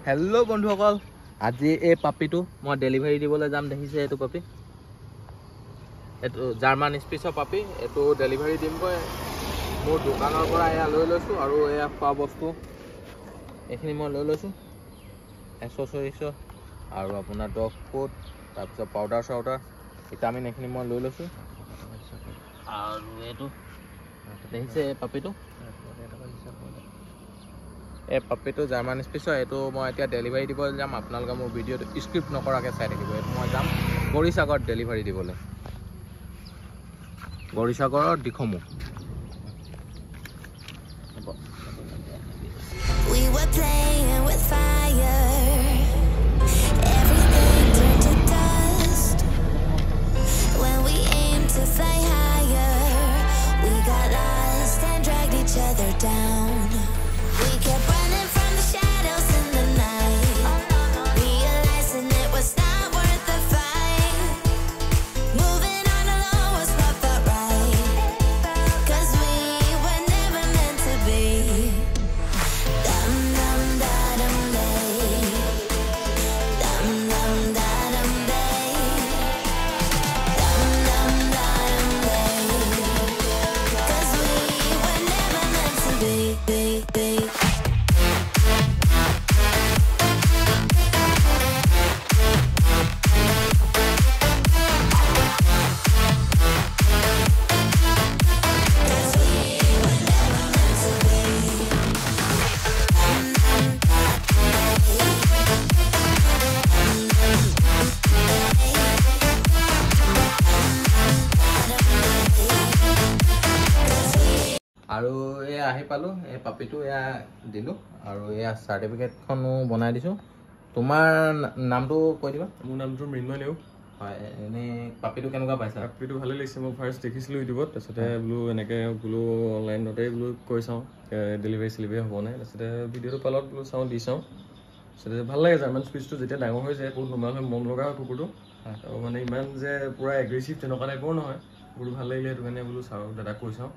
Hello' বন্ধুসকল, আজি এই পাপিটো মই ডেলিভাৰী দিবলৈ যাম। দেখিছে এইটো পাপি, এইটো জাৰ্মান স্পিচৰ পাপি। এইটো ডেলিভাৰী দিমগৈ। মোৰ দোকানৰ পৰা এয়া লৈ লৈছোঁ আৰু এয়া খোৱা বস্তু এইখিনি মই লৈ লৈছোঁ। এক্সেসৰিজ আৰু আপোনাৰ ডগ ফুড, তাৰপিছত পাউডাৰ চাউডাৰ, ভিটামিন এইখিনি মই লৈ লৈছোঁ। আৰু এইটো দেখিছে এই পাপিটো, এই পাপিটো জাৰ্মান স্পিচৰ। এইটো মই এতিয়া ডেলিভাৰী দিবলৈ যাম। আপোনালোকে মোৰ ভিডিঅ'টো স্ক্ৰিপ্ট নকৰাকৈ চাই থাকিব। এইটো মই যাম গৌৰীসাগৰত ডেলিভাৰী দিবলৈ, গৌৰীসাগৰৰ দিখমু। We were playing with fire. Everything turned to dust. When we aimed to fly higher, we got lost and dragged each other down. We kept running from the shadows in the night, realizing it was not worth the fight. Moving on alone was what felt right, 'cause we were never meant to be. Dum dum da dum day, dum dum da dum day, dum dum da dum day, 'cause we were never meant to be. আৰু এয়া আহি পালোঁ, এই পাপিটো এয়া দিলোঁ আৰু এয়া চাৰ্টিফিকেটখনো বনাই দিছোঁ। তোমাৰ নামটো কৈ দিবা। মোৰ নামটো মৃন্ময় নেওগ। হয়, এনেই পাপিটো কেনেকুৱা পাইছা? পাপিটো ভালেই লাগিছে। মই ফাৰ্ষ্ট দেখিছিলোঁ ইউটিউবত, তাৰপিছতে বোলো এনেকৈ বোলো অনলাইনতেই বোলো কৈ চাওঁ ডেলিভাৰী চেলিভাৰী হ'ব নাই। তাৰপিছতে ভিডিঅ'টো পালত বোলো চাওঁ, দি চাওঁ। তাৰপিছতে ভাল লাগে। জাৰ্মান স্পিচটো যেতিয়া ডাঙৰ হৈ যায় বহুত নৰ্মেল হয়, মৰম লগা হয় কুকুৰটো। আৰু মানে ইমান যে পূৰা এগ্ৰেছিভ তেনেকুৱা টাইপৰ নহয়। কুকুৰটো ভাল লাগিলে, সেইটো কাৰণে বোলো চাওঁ, দাদাক কৈ চাওঁ।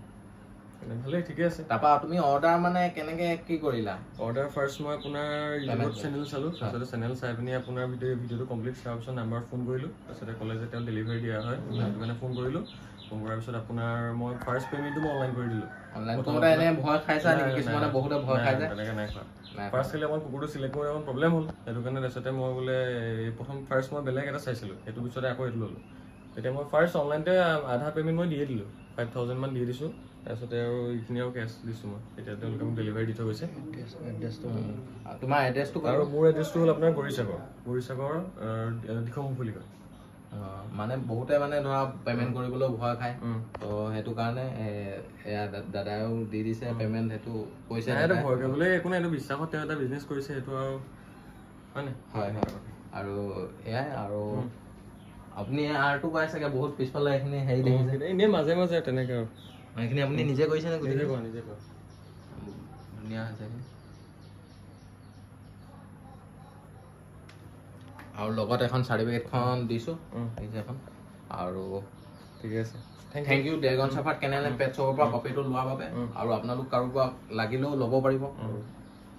ভালেই, ঠিকে আছে। তাৰপৰা তুমি অৰ্ডাৰ মানে কেনেকৈ কি কৰিলা? অৰ্ডাৰ ফাৰ্ষ্ট মই আপোনাৰ ইউটিউবত চেনেল চালোঁ। তাৰপিছতে চেনেল চাই পিনি আপোনাৰ ভিডিঅ'টো কমপ্লিট কৰাৰ পিছত নাম্বাৰত ফোন কৰিলোঁ। তাৰপিছতে ক'লে যে তেওঁ ডেলিভাৰী দিয়া হয়, সেইটো কাৰণে ফোন কৰিলোঁ। ফোন কৰাৰ পিছত আপোনাৰ মই ফাৰ্ষ্ট পে'মেণ্টটো মই অনলাইন কৰি দিলোঁ। অনলাইন কৰোঁতে এনেই ভয় খাইছা নেকি? কিছুমানে বহুতে ভয় খাই যায়। তেনেকৈ নাই খোৱা। ফাৰ্ষ্ট খালি অকণ কুকুৰটো চিলেক্ট কৰি অকণ প্ৰব্লেম হ'ল, সেইটো কাৰণে তাৰপিছতে মই বোলে ফাৰ্ষ্ট মই বেলেগ এটা চাইছিলোঁ, সেইটো পিছতে আকৌ এইটো ল'লোঁ। তেতিয়া মই ফাৰ্ষ্ট অনলাইনতে আধা পে'মেণ্ট মই দিয়ে দিলোঁ, 5000 মান দি দিছোঁ। তাৰপিছতে আৰু এইখিনি আৰু কেছ দিছোঁ মই। এতিয়া তেওঁলোকে মোক ডেলিভাৰী দি থৈ গৈছে। তোমাৰ এড্ৰেছটো আৰু মোৰ এড্ৰেছটো হ'ল আপোনাৰ গৌৰীসাগৰ দিখমু বুলি কয়। মানে বহুতে মানে ধৰা পে'মেণ্ট কৰিবলৈ ভয় খায়, তো সেইটো কাৰণে এয়া দাদাও দি দিছে পে'মেণ্ট। সেইটো কৈছে এইটো ভয় কৰিবলৈ একো নাই, এইটো বিশ্বাসত তেওঁ এটা বিজনেছ কৰিছে, সেইটো আৰু হয় নাই? হয় হয়। আৰু এয়াই। আৰু আপুনি আৰ্টটো পাই চাগে বহুত পিছফালে এইখিনি হেৰি দেখিছে। এনেই মাজে মাজে তেনেকৈ আৰু এইখিনি আপুনি নিজে কৰিছে নে? নিজে কৰা, নিজে কৰা। ধুনীয়া হৈছে। আৰু লগত এখন চাৰ্টিফিকেটখন দিছোঁ, এখন। আৰু ঠিকে আছে। Thank U dragon shepherd canal পেট শ্বপৰ পৰা পাপিটো লোৱাৰ বাবে। আৰু আপোনালোক কাৰোবাক লাগিলেও ল'ব পাৰিব।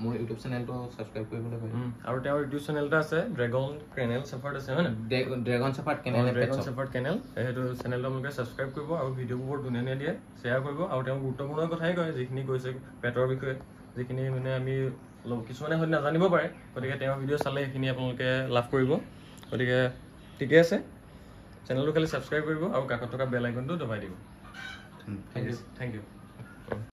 মোৰ ইউটিউব চেনেলটো ছাবস্ক্ৰাইব কৰিবলৈ পাৰিব। আৰু তেওঁৰ ইউটিউব চেনেল এটা আছে, ড্ৰেগন কেনেল চাফাৰ্ড আছে, হয় নাই? Dragon shepherd kennel, dragon shepherd kennel. সেইটো চেনেলটো আপোনালোকে ছাবস্ক্ৰাইব কৰিব আৰু ভিডিঅ'বোৰ বৰ ধুনীয়া ধুনীয়া দিয়ে, শ্বেয়াৰ কৰিব। আৰু তেওঁ গুৰুত্বপূৰ্ণ কথাই কয়, যিখিনি কৈছে পেটৰ বিষয়ে, যিখিনি মানে আমি কিছুমানে হয়তো নাজানিব পাৰে। গতিকে তেওঁৰ ভিডিঅ' চালে সেইখিনি আপোনালোকে লাভ কৰিব। গতিকে ঠিকে আছে, চেনেলটো খালি ছাবস্ক্ৰাইব কৰিব আৰু কাষত থকা বেল আইকনটো দবাই দিব। Thank U.